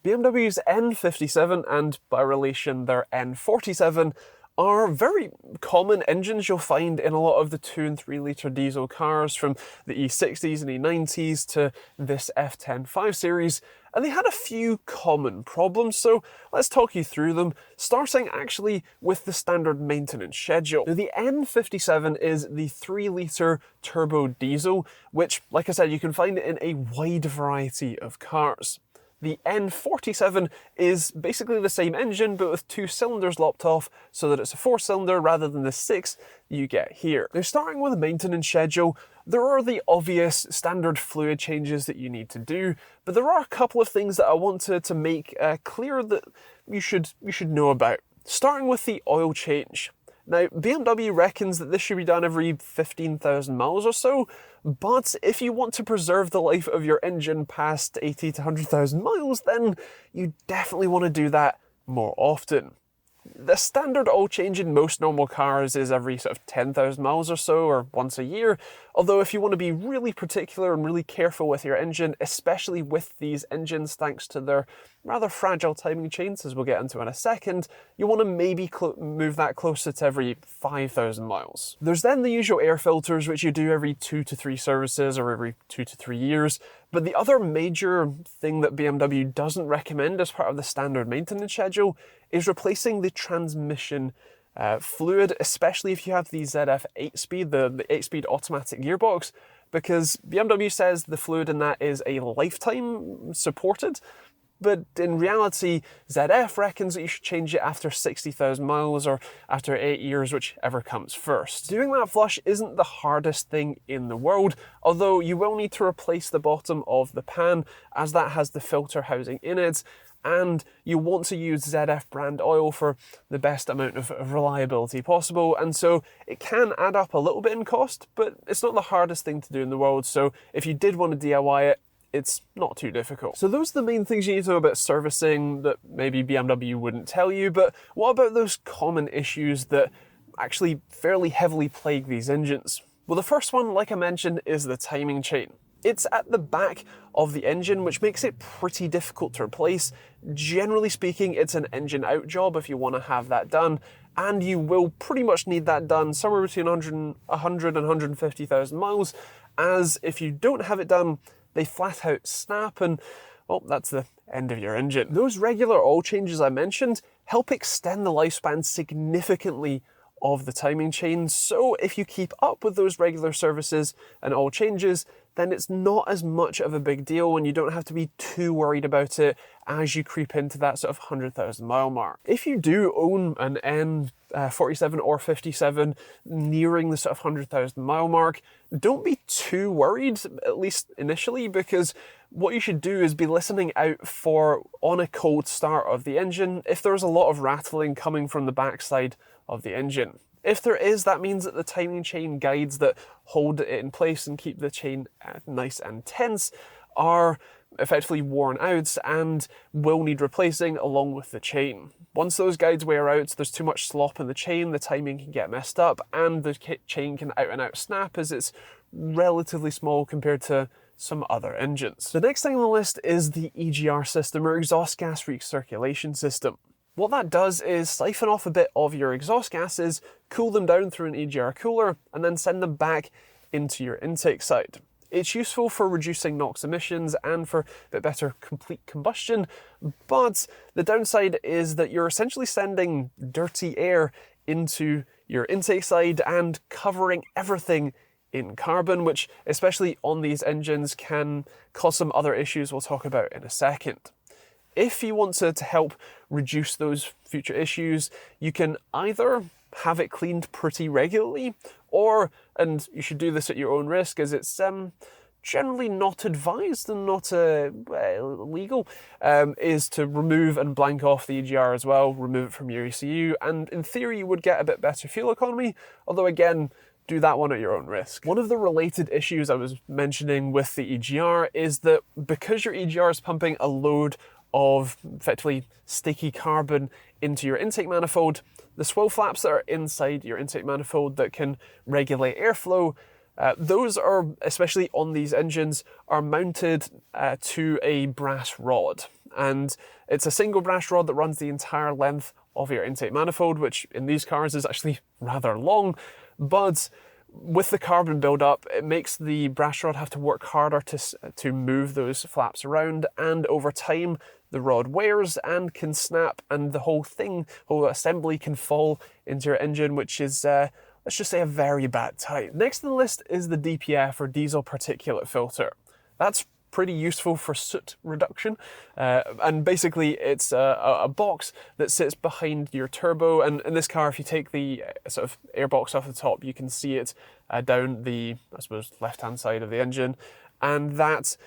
BMW's N57 and, by relation, their N47 are very common engines you'll find in a lot of the 2 and 3 litre diesel cars, from the E60s and E90s to this F10 5 Series, and they had a few common problems, so let's talk you through them, starting actually with the standard maintenance schedule. Now, the N57 is the 3 litre turbo diesel, which, like I said, you can find it in a wide variety of cars. The N47 is basically the same engine, but with 2 cylinders lopped off so that it's a 4-cylinder rather than the 6 you get here. Now, starting with a maintenance schedule, there are the obvious standard fluid changes that you need to do, but there are a couple of things that I want to make clear that you should know about. Starting with the oil change. Now, BMW reckons that this should be done every 15,000 miles or so, but if you want to preserve the life of your engine past 80 to 100,000 miles, then you definitely want to do that more often. The standard oil change in most normal cars is every sort of 10,000 miles or so, or once a year, although if you want to be really particular and really careful with your engine, especially with these engines thanks to their rather fragile timing chains, as we'll get into in a second, you want to maybe move that closer to every 5,000 miles. There's then the usual air filters, which you do every 2 to 3 services or every 2 to 3 years. But the other major thing that BMW doesn't recommend as part of the standard maintenance schedule is replacing the transmission fluid, especially if you have the ZF 8-speed, the 8-speed automatic gearbox, because BMW says the fluid in that is a lifetime supported. But in reality, ZF reckons that you should change it after 60,000 miles or after 8 years, whichever comes first. Doing that flush isn't the hardest thing in the world, although you will need to replace the bottom of the pan, as that has the filter housing in it, and you want to use ZF brand oil for the best amount of reliability possible, and so it can add up a little bit in cost, but it's not the hardest thing to do in the world, so if you did want to DIY it, it's not too difficult. So those are the main things you need to know about servicing that maybe BMW wouldn't tell you, but what about those common issues that actually fairly heavily plague these engines? Well, the first one, like I mentioned, is the timing chain. It's at the back of the engine, which makes it pretty difficult to replace. Generally speaking, it's an engine out job if you want to have that done, and you will pretty much need that done somewhere between 100 and 150,000 miles, as if you don't have it done, they flat out snap and, well, that's the end of your engine. Those regular oil changes I mentioned help extend the lifespan significantly of the timing chain, so if you keep up with those regular services and oil changes, then it's not as much of a big deal and you don't have to be too worried about it as you creep into that sort of 100,000 mile mark. If you do own an N47 or 57 nearing the sort of 100,000 mile mark, don't be too worried, at least initially, because what you should do is be listening out for, on a cold start of the engine, if there's a lot of rattling coming from the backside of the engine. If there is, that means that the timing chain guides that hold it in place and keep the chain nice and tense are effectively worn out and will need replacing along with the chain. Once those guides wear out, there's too much slop in the chain, the timing can get messed up, and the chain can out and out snap as it's relatively small compared to some other engines. The next thing on the list is the EGR system, or exhaust gas recirculation system. What that does is siphon off a bit of your exhaust gases, cool them down through an EGR cooler, and then send them back into your intake side. It's useful for reducing NOx emissions and for a bit better complete combustion, but the downside is that you're essentially sending dirty air into your intake side and covering everything in carbon, which, especially on these engines, can cause some other issues we'll talk about in a second. If you want to help reduce those future issues, you can either have it cleaned pretty regularly, or, and you should do this at your own risk as it's generally not advised and not illegal, is to remove and blank off the EGR as well, remove it from your ECU, and in theory you would get a bit better fuel economy, although again, do that one at your own risk. One of the related issues I was mentioning with the EGR is that because your EGR is pumping a load of effectively sticky carbon into your intake manifold, the swirl flaps that are inside your intake manifold that can regulate airflow Those are, especially on these engines, are mounted to a brass rod. And it's a single brass rod that runs the entire length of your intake manifold, which in these cars is actually rather long. But with the carbon build-up, it makes the brass rod have to work harder to move those flaps around, and over time the rod wears and can snap, and the whole assembly can fall into your engine, which is, let's just say, a very bad time. Next on the list is the DPF, or diesel particulate filter. That's pretty useful for soot reduction, and basically it's a box that sits behind your turbo, and in this car, if you take the sort of air box off the top, you can see it down the, I suppose, left-hand side of the engine, and that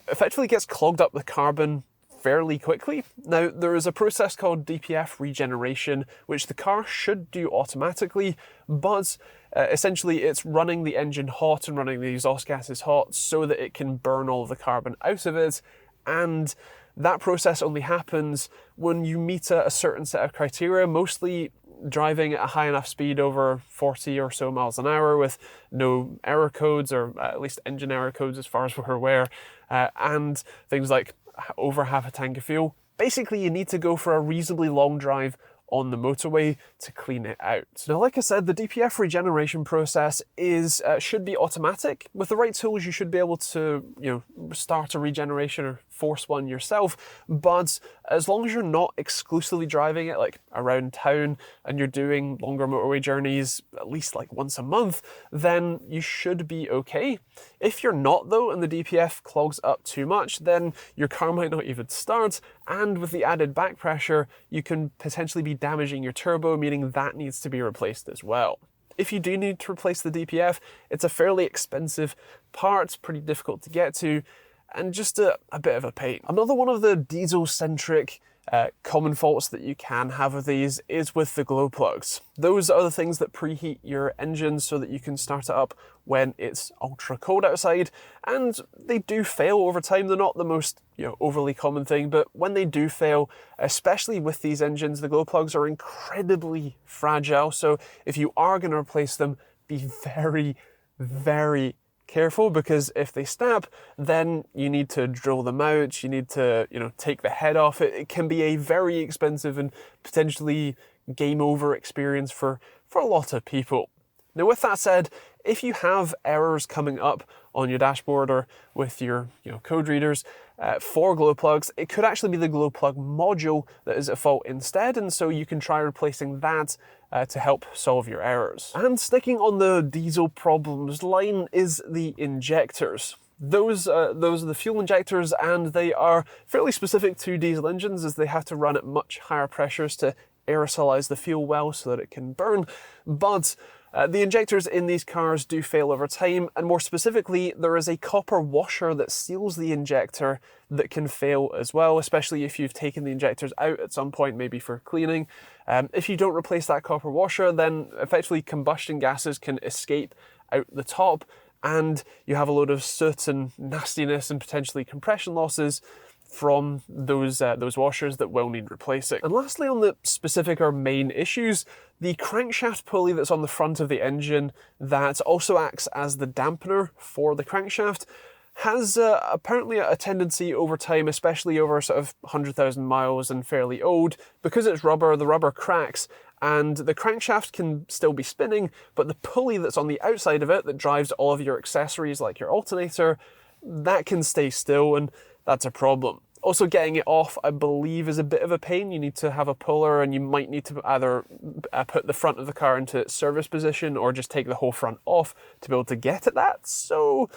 effectively gets clogged up with carbon fairly quickly. Now, there is a process called DPF regeneration, which the car should do automatically, but essentially it's running the engine hot and running the exhaust gases hot so that it can burn all the carbon out of it, and that process only happens when you meet a certain set of criteria, mostly driving at a high enough speed, over 40 or so miles an hour, with no error codes, or at least engine error codes as far as we're aware, and things like over half a tank of fuel. Basically, you need to go for a reasonably long drive on the motorway to clean it out. Now, like I said, the DPF regeneration process should be automatic. With the right tools, you should be able to, start a regeneration or force one yourself. But as long as you're not exclusively driving it like around town and you're doing longer motorway journeys at least like once a month, then you should be okay. If you're not though, and the DPF clogs up too much, then your car might not even start. And with the added back pressure, you can potentially be damaging your turbo, meaning that needs to be replaced as well. If you do need to replace the DPF, it's a fairly expensive part, pretty difficult to get to, and just a bit of a pain. Another one of the diesel-centric common faults that you can have with these is with the glow plugs. Those are the things that preheat your engine so that you can start it up when it's ultra cold outside, and they do fail over time. They're not the most overly common thing, but when they do fail, especially with these engines, the glow plugs are incredibly fragile. So if you are going to replace them, be very, very careful, because if they snap, then you need to drill them out, you need to take the head off. It can be a very expensive and potentially game over experience for a lot of people. Now, with that said, if you have errors coming up on your dashboard or with your code readers for glow plugs, it could actually be the glow plug module that is at fault instead, and so you can try replacing that to help solve your errors. And sticking on the diesel problems line is the injectors. Those are the fuel injectors, and they are fairly specific to diesel engines, as they have to run at much higher pressures to aerosolize the fuel well so that it can burn. But the injectors in these cars do fail over time, and more specifically, there is a copper washer that seals the injector that can fail as well, especially if you've taken the injectors out at some point, maybe for cleaning. If you don't replace that copper washer, then effectively combustion gases can escape out the top, and you have a load of soot and nastiness and potentially compression losses from those washers that will need replacing. And lastly, on the specific or main issues, the crankshaft pulley that's on the front of the engine that also acts as the dampener for the crankshaft has apparently a tendency over time, especially over sort of 100,000 miles and fairly old, because it's rubber, the rubber cracks, and the crankshaft can still be spinning, but the pulley that's on the outside of it that drives all of your accessories like your alternator, that can stay still, and that's a problem. Also, getting it off, I believe, is a bit of a pain. You need to have a puller, and you might need to either put the front of the car into service position or just take the whole front off to be able to get at that. So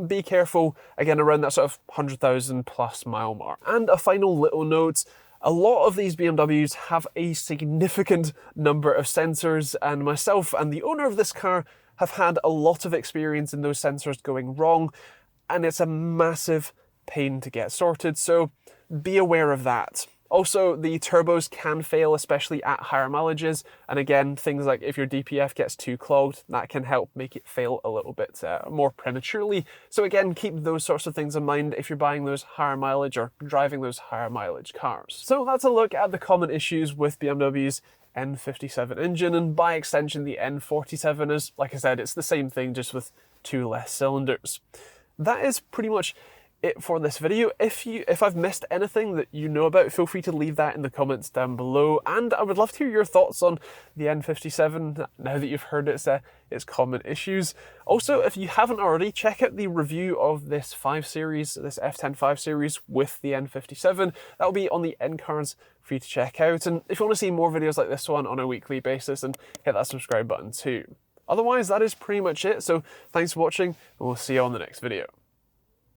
be careful, again, around that sort of 100,000 plus mile mark. And a final little note, a lot of these BMWs have a significant number of sensors, and myself and the owner of this car have had a lot of experience in those sensors going wrong, and it's a massive pain to get sorted, so be aware of that. Also, the turbos can fail, especially at higher mileages, and again, things like if your DPF gets too clogged, that can help make it fail a little bit more prematurely. So again, keep those sorts of things in mind if you're buying those higher mileage or driving those higher mileage cars. So that's a look at the common issues with BMW's N57 engine, and by extension the N47 is, like I said, it's the same thing, just with 2 less cylinders. That is pretty much it for this video. If I've missed anything that you know about, feel free to leave that in the comments down below, and I would love to hear your thoughts on the N57 now that you've heard its common issues. Also, if you haven't already, check out the review of this 5 Series, this F10 5 Series with the N57. That'll be on the end cards for you to check out, and if you want to see more videos like this one on a weekly basis, then hit that subscribe button too. Otherwise, that is pretty much it, so thanks for watching, and we'll see you on the next video.